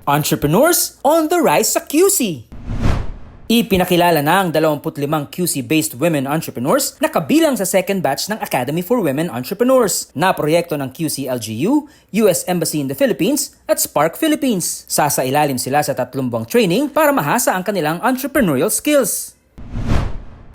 Entrepreneurs on the rise sa QC. Ipinakilala na ang 25 QC-based women entrepreneurs na kabilang sa second batch ng Academy for Women Entrepreneurs na proyekto ng QC-LGU, US Embassy in the Philippines at Spark Philippines. Sasailalim sila sa 3 buwang training para mahasa ang kanilang entrepreneurial skills.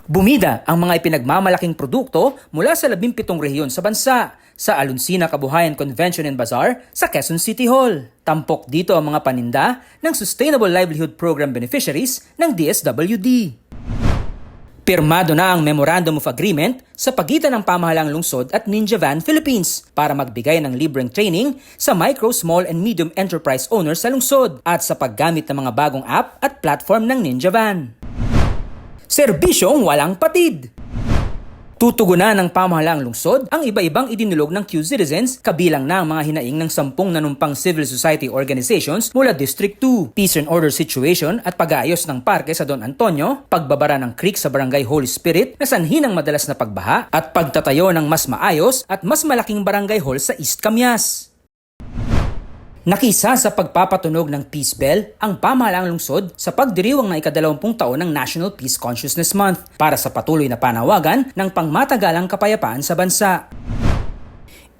Bumida ang mga ipinagmamalaking produkto mula sa 17 rehiyon sa bansa sa Alunsina Kabuhayan Convention and Bazaar sa Quezon City Hall. Tampok dito ang mga paninda ng Sustainable Livelihood Program beneficiaries ng DSWD. Pirmado na ang Memorandum of Agreement sa pagitan ng pamahalaang lungsod at Ninja Van Philippines para magbigay ng libreng training sa micro, small and medium enterprise owners sa lungsod at sa paggamit ng mga bagong app at platform ng Ninja Van. Serbisyong walang patid. Tutugunan ng pamahalaang lungsod ang iba-ibang idinulog ng Q-Citizens kabilang na ang mga hinaing ng 10 nanumpang civil society organizations mula District 2, peace and order situation at pag-aayos ng parke sa Don Antonio, pagbabara ng creek sa Barangay Holy Spirit na sanhi ng madalas na pagbaha at pagtatayo ng mas maayos at mas malaking barangay hall sa East Camias. Nakisa sa pagpapatunog ng Peace Bell ang pamahalaang lungsod sa pagdiriwang ng ika-20 taon ng National Peace Consciousness Month para sa patuloy na panawagan ng pangmatagalang kapayapaan sa bansa.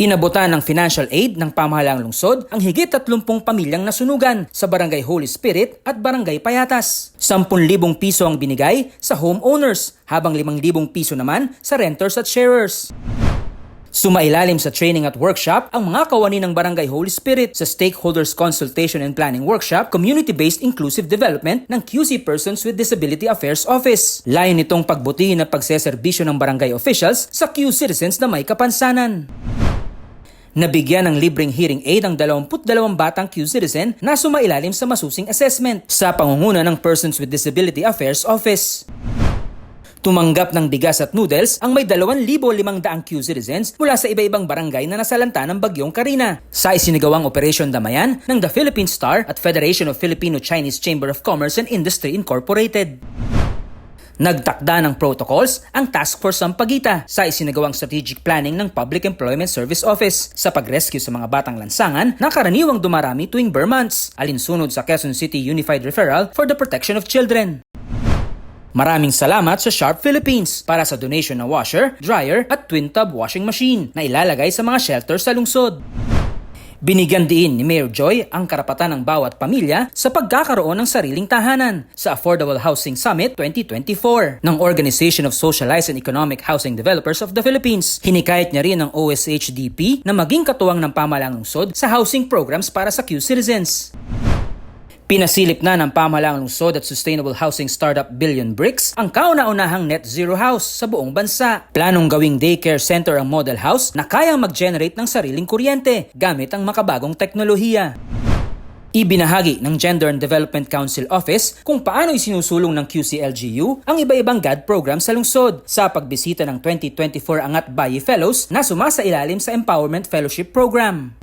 Inabutan ng financial aid ng pamahalaang lungsod ang higit 30 pamilyang nasunugan sa Barangay Holy Spirit at Barangay Payatas. 10,000 piso ang binigay sa homeowners habang 5,000 piso naman sa renters at sharers. Sumailalim sa training at workshop ang mga kawani ng Barangay Holy Spirit sa Stakeholders Consultation and Planning Workshop Community-Based Inclusive Development ng QC Persons with Disability Affairs Office. Layon nitong pagbutihin at pagseserbisyo ng barangay officials sa Q-Citizens na may kapansanan. Nabigyan ng libreng hearing aid ang 22 batang Q-Citizen na sumailalim sa masusing assessment sa pangunguna ng Persons with Disability Affairs Office. Tumanggap ng bigas at noodles ang may 2,500 Q-Citizens mula sa iba-ibang barangay na nasalanta ng Bagyong Karina sa isinagawang Operation Damayan ng The Philippine Star at Federation of Filipino-Chinese Chamber of Commerce and Industry Incorporated. Nagtakda ng protocols ang Task Force Sampaguita sa isinagawang strategic planning ng Public Employment Service Office sa pag-rescue sa mga batang lansangan na karaniwang dumarami tuwing bare months, alinsunod sa Quezon City Unified Referral for the Protection of Children. Maraming salamat sa Sharp Philippines para sa donation na washer, dryer at twin tub washing machine na ilalagay sa mga shelters sa lungsod. Binigyan din ni Mayor Joy ang karapatan ng bawat pamilya sa pagkakaroon ng sariling tahanan sa Affordable Housing Summit 2024 ng Organization of Socialized and Economic Housing Developers of the Philippines. Hinikayat niya rin ang OSHDP na maging katuwang ng pamahalaang lungsod sa housing programs para sa Q-Citizens. Pinasilip na ng pamahalaang lungsod at Sustainable Housing Startup Billion Bricks ang kauna-unahang net zero house sa buong bansa. Planong gawing daycare center ang model house na kayang mag-generate ng sariling kuryente gamit ang makabagong teknolohiya. Ibinahagi ng Gender and Development Council Office kung paano isinusulong ng QC-LGU ang iba-ibang GAD program sa lungsod sa pagbisita ng 2024 Angat Bayi Fellows na sumasailalim sa Empowerment Fellowship Program.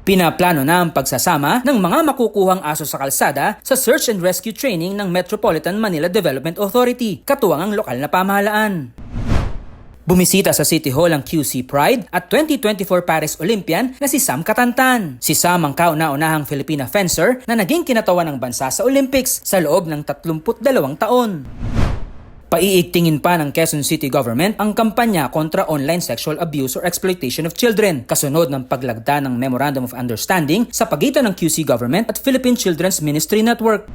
Pinaplano na ang pagsasama ng mga makukuhang aso sa kalsada sa search and rescue training ng Metropolitan Manila Development Authority, katuwang ang lokal na pamahalaan. Bumisita sa City Hall ang QC Pride at 2024 Paris Olympian na si Sam Katantan. Si Sam ang kauna-unahang Filipina fencer na naging kinatawan ng bansa sa Olympics sa loob ng 32 taon. Paiigtingin pa ng Quezon City Government ang kampanya kontra online sexual abuse or exploitation of children, kasunod ng paglagda ng Memorandum of Understanding sa pagitan ng QC Government at Philippine Children's Ministry Network.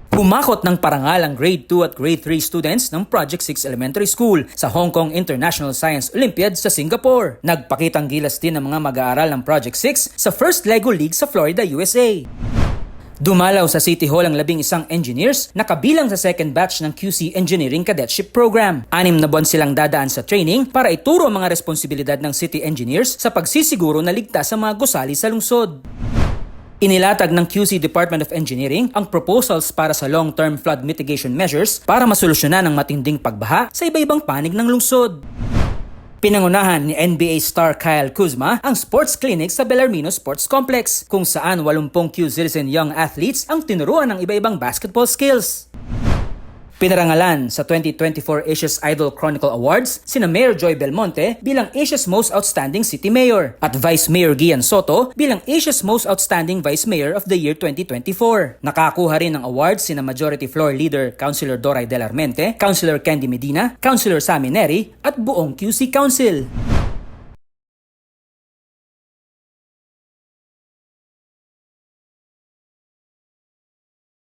Pumakot ng parangal ang Grade 2 at Grade 3 students ng Project 6 Elementary School sa Hong Kong International Science Olympiad sa Singapore. Nagpakitang gilas din ng mga mag-aaral ng Project 6 sa First Lego League sa Florida, USA. Dumalaw sa City Hall ang 11 engineers na kabilang sa second batch ng QC Engineering Cadetship Program. 6 na buwan silang dadaan sa training para ituro ang mga responsibilidad ng city engineers sa pagsisiguro na ligtas sa mga gusali sa lungsod. Inilatag ng QC Department of Engineering ang proposals para sa long-term flood mitigation measures para masolusyonan ang matinding pagbaha sa iba-ibang panig ng lungsod. Pinangunahan ni NBA star Kyle Kuzma ang sports clinic sa Bellarmino Sports Complex kung saan 80 Q-Citizen young athletes ang tinuruan ng iba-ibang basketball skills. Pinarangalan sa 2024 Asia's Idol Chronicle Awards sina Mayor Joy Belmonte bilang Asia's Most Outstanding City Mayor at Vice Mayor Gian Soto bilang Asia's Most Outstanding Vice Mayor of the Year 2024. Nakakuha rin ng awards sina Majority Floor Leader Councilor Doray Del Armente, Councilor Candy Medina, Councilor Sammy Neri at buong QC Council.